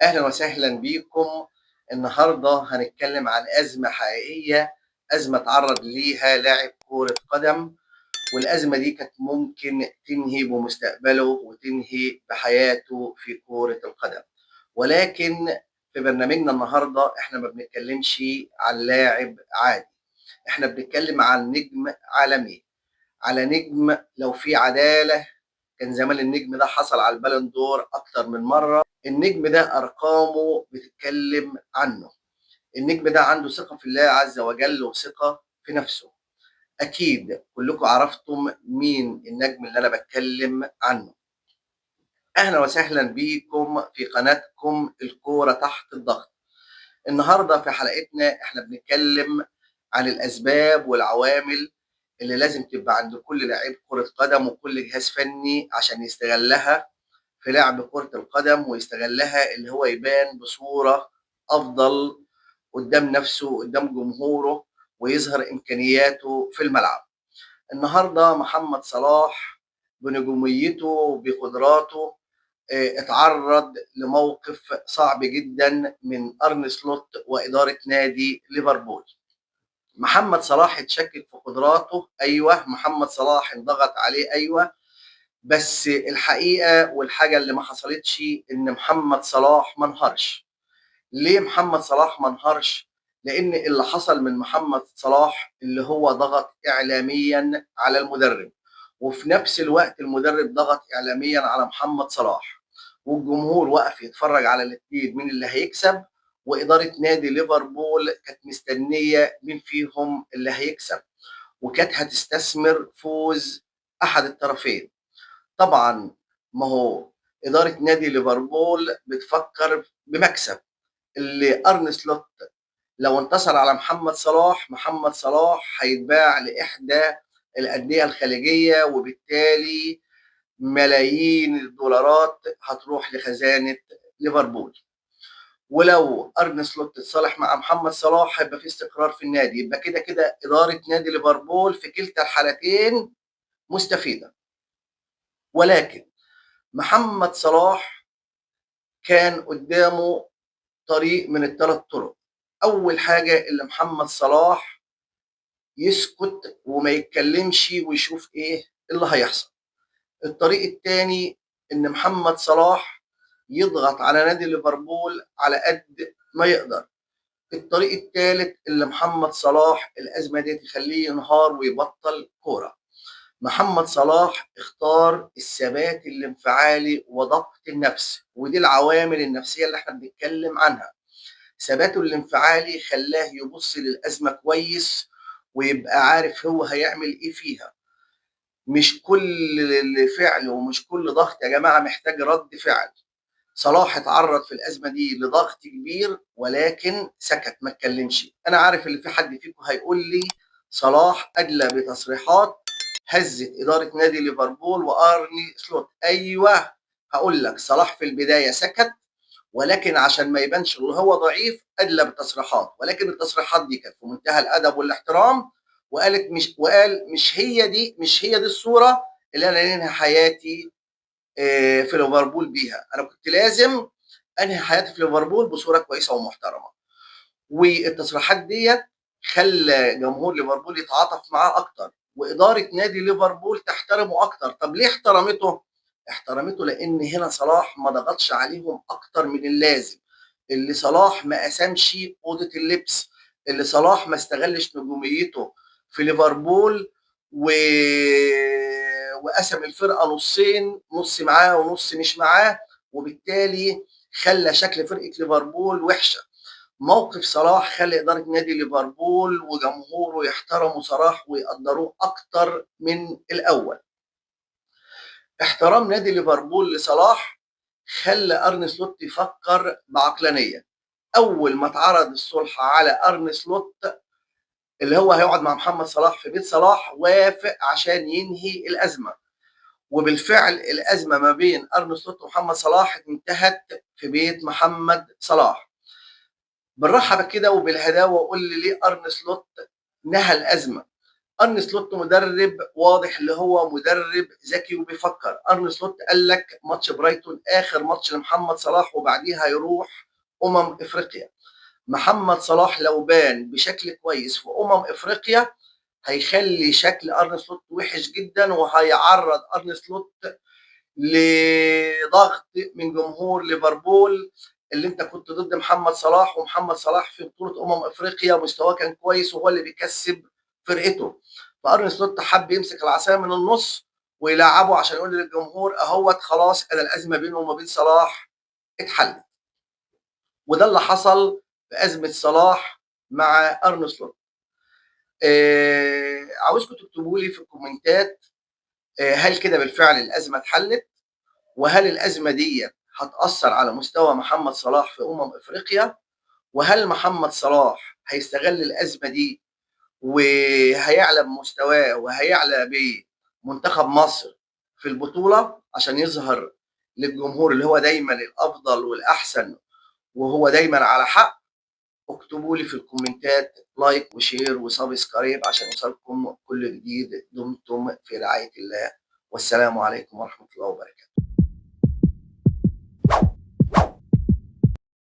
أهلا وسهلا بيكم. النهاردة هنتكلم عن أزمة حقيقية، أزمة تعرض ليها لاعب كرة قدم، والأزمة دي كانت ممكن تنهي بمستقبله وتنهي بحياته في كرة القدم. ولكن في برنامجنا النهاردة احنا ما بنتكلمش عن لاعب عادي، احنا بنتكلم عن نجم عالمي، على نجم لو في عدالة كان زمان النجم ده حصل على البالون دور أكتر من مرة. النجم ده أرقامه بتتكلم عنه، النجم ده عنده ثقة في الله عز وجل وثقة في نفسه. أكيد كلكم عرفتم مين النجم اللي أنا بتكلم عنه. أهلا وسهلا بيكم في قناتكم الكورة تحت الضغط. النهاردة في حلقتنا احنا بنتكلم عن الأسباب والعوامل اللي لازم تبقى عند كل لاعب كرة قدم وكل جهاز فني عشان يستغلها في لعب كرة القدم، ويستغلها اللي هو يبان بصورة أفضل قدام نفسه قدام جمهوره، ويظهر إمكانياته في الملعب. النهاردة محمد صلاح بنجوميته بقدراته اتعرض لموقف صعب جدا من أرن سلوت وإدارة نادي ليفربول. محمد صلاح اتشكك في قدراته، أيوه محمد صلاح انضغط عليه، أيوه، بس الحقيقة والحاجة اللي ما حصلتش إن محمد صلاح ما انهارش. ليه محمد صلاح ما انهارش؟ لأن اللي حصل من محمد صلاح اللي هو ضغط إعلاميا على المدرب، وفي نفس الوقت المدرب ضغط إعلاميا على محمد صلاح، والجمهور وقف يتفرج على الاثنين مين اللي هيكسب، وإدارة نادي ليفربول كانت مستنية مين فيهم اللي هيكسب، وكانت هتستثمر فوز أحد الطرفين. طبعا ما هو إدارة نادي ليفربول بتفكر بمكسب، اللي أرن سلوت لو انتصر على محمد صلاح، محمد صلاح هيتباع لإحدى الأندية الخليجية، وبالتالي ملايين الدولارات هتروح لخزانة ليفربول. ولو أرن سلوت اتصالح مع محمد صلاح هيبقى في استقرار في النادي، يبقى كده كده إدارة نادي ليفربول في كلتا الحالتين مستفيدة. ولكن محمد صلاح كان قدامه طريق من الثلاث طرق. اول حاجه اللي محمد صلاح يسكت وما يتكلمش ويشوف ايه اللي هيحصل. الطريق الثاني ان محمد صلاح يضغط على نادي ليفربول على قد ما يقدر. الطريق الثالث اللي محمد صلاح الازمه دي تخليه ينهار ويبطل كوره. محمد صلاح اختار الثبات الانفعالي وضبط النفس، ودي العوامل النفسيه اللي احنا بنتكلم عنها. ثباته الانفعالي خلاه يبص للأزمة كويس، ويبقى عارف هو هيعمل ايه فيها. مش كل فعل ومش كل ضغط يا جماعة محتاج رد فعل. صلاح اتعرض في الأزمة دي لضغط كبير ولكن سكت ما اتكلمش. أنا عارف اللي في حد فيكم هيقول لي صلاح أدلى بتصريحات هزت إدارة نادي ليفربول وأرني سلوت. أيوه، هقول لك صلاح في البداية سكت، ولكن عشان ما يبانش ان هو ضعيف ادلى بالتصريحات، ولكن التصريحات دي كانت في منتهى الادب والاحترام. وقال مش هي دي الصوره اللي انا انهي حياتي في ليفربول بيها. انا كنت لازم انهي حياتي في ليفربول بصوره كويسه ومحترمه. والتصريحات ديت خلى جمهور ليفربول يتعاطف معاه اكتر، واداره نادي ليفربول تحترمه اكتر. طب ليه احترمته؟ احترمته لان هنا صلاح ما ضغطش عليهم اكتر من اللازم، اللي صلاح ما قسمش اوضه اللبس، اللي صلاح ما استغلش نجوميته في ليفربول و... وقسم الفرقه نصين، نص معاه ونص مش معاه، وبالتالي خلى شكل فرقه ليفربول وحشه. موقف صلاح خلى إدارة نادي ليفربول وجمهوره يحترموا صلاح ويقدروه أكتر من الأول. احترام نادي ليفربول لصلاح خلى أرن سلوت يفكر بعقلانية. أول ما اتعرض الصلح على أرن سلوت اللي هو هيقعد مع محمد صلاح في بيت صلاح، وافق عشان ينهي الأزمة. وبالفعل الأزمة ما بين أرن سلوت ومحمد صلاح انتهت في بيت محمد صلاح. بالراحه كده وبالهداوه وقول لي ليه ارن سلوت نهى الازمه. ارن سلوت مدرب واضح اللي هو مدرب ذكي وبيفكر. ارن سلوت قال لك ماتش برايتون اخر ماتش لمحمد صلاح وبعديها يروح افريقيا. محمد صلاح لو بان بشكل كويس في افريقيا هيخلي شكل ارن سلوت وحش جدا، وهيعرض ارن سلوت لضغط من جمهور ليفربول، اللي انت كنت ضد محمد صلاح، ومحمد صلاح في بطوله افريقيا مستواه كان كويس وهو اللي بيكسب فرقته. فارن سلوت حب يمسك العصايه من النص ويلعبه عشان يقول للجمهور اهوت خلاص انا الازمه بينه وما بين صلاح اتحلت. وده اللي حصل في ازمه صلاح مع ارن سلوت. عاوزكم تكتبوا لي في الكومنتات هل كده بالفعل الازمه اتحلت؟ وهل الازمه دي هتاثر على مستوى محمد صلاح في افريقيا؟ وهل محمد صلاح هيستغل الازمه دي وهيعلى بمستواه وهيعلى بمنتخب مصر في البطوله عشان يظهر للجمهور اللي هو دايما الافضل والاحسن وهو دايما على حق؟ اكتبوا لي في الكومنتات لايك وشير وسبسكرايب عشان يوصلكم كل جديد. دمتم في رعايه الله، والسلام عليكم ورحمه الله وبركاته.